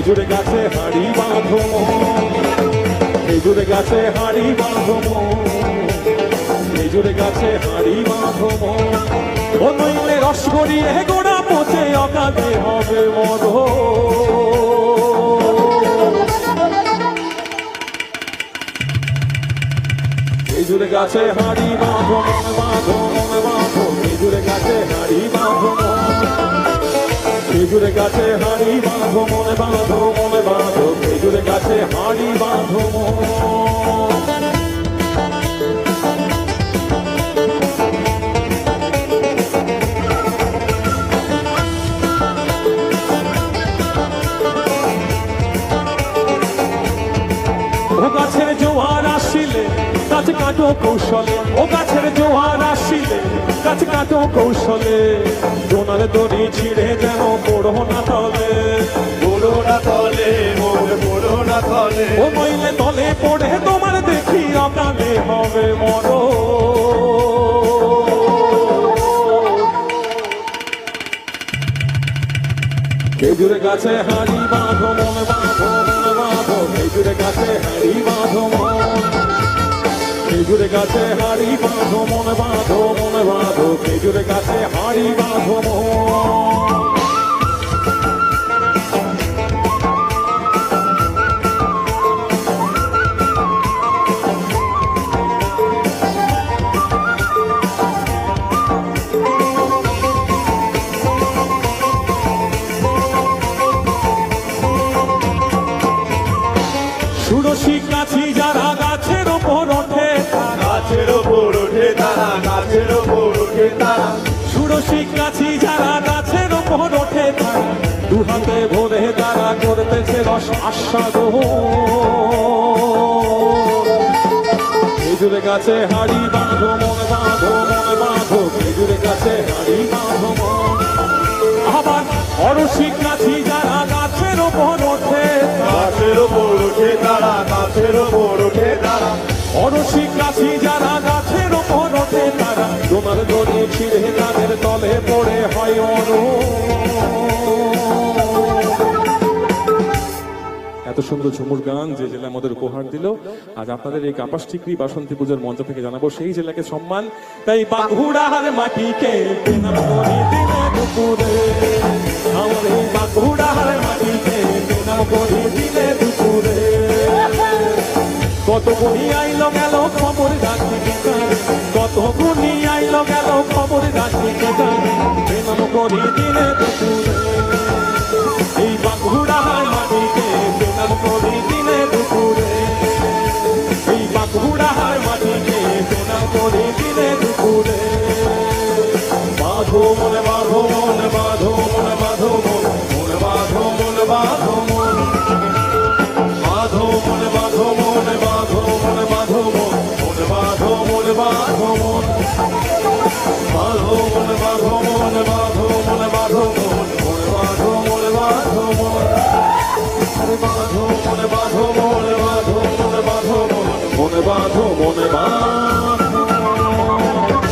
খেজুর গাছে হাড়ি বাঁধো খেজুর গাছে হাড়ি বাঁধো খেজুর গাছে হাড়ি বাঁধো ও নইলে রস গড়িয়ে গোড়া পচে অকালে হবে মরণ খেজুর গাছে হাড়ি বাঁধো বাঁধো বাঁধো খেজুর গাছে হাড়ি বাঁধো খেজুর গাছে হাড়ি বাঁধো মনে বাঁধো খেজুর গাছে হাড়ি বাঁধো ও গাছের জোয়ার আসিলে গাছ কাটো কৌশলে ও গাছের জোয়ার আসিলে গাছ কাটো কৌশলে সোনার দড়ি ছিঁড়ে যেন পড়ো না তলে পড়ো না তলে ও নইলে তলে পড়ে তোমার দেখি অকালে হবে মরণ খেজুর গাছে হাড়ি বাঁধো মনে বাঁধো খেজুর গাছে হাড়ি বাঁধো খেজুর গাছে হাড়ি বাঁধো মনে বাঁধো খেজুর গাছে হাড়ি বাঁধো ষোড়শী কাছি যারা গাছের ওপর ওঠে গাছের ওপর ওঠে তারা গাছের ওপর ওঠে তারা ষোড়শী কাছি যারা গাছের ওপর ওঠে তারা দু হাতে ভরে তারা করতেছে রস আস্বাদন খেজুর গাছে হাড়ি বাঁধো মনে বাঁধো খেজুর গাছে হাড়ি বাঁধো আবার অরসী কাছি যারা গাছের ওপর ওঠে গাছের ওপর ওঠে তারা গাছের ওপর ওঠে তারা অরসী কাছি যারা গাছের ওপর ওঠে তারা তোমার দড়ি ছিঁড়ে তাদের তলে পড়ে হয় এত সুন্দর ঝুমুর গান যে জেলা আমাদের উপহার দিল আজ আপনাদের এই কাপাস ঠিকরি বাসন্তী পুজোর মঞ্চ থেকে জানাবো সেই জেলাকে সম্মান তাই বাঁকুড়ার মাটিকে প্রণাম করি দিনে দুপুরে আমার এই বাঁকুড়ার মাটিকে প্রণাম করি দিনে দুপুরে কত গুণী আইলো গেল খবর রাখি কত গুণী আইলো গেল খবর রাখি প্রণাম করি দিনে দুপুরে এই বাঁকুড়ার মাটিকে প্রণাম করি দিনে দুপুরে এই বাঁকুড়ার মাটিকে প্রণাম করি দিনে দুপুরে বাঁধো মনে বাঁধো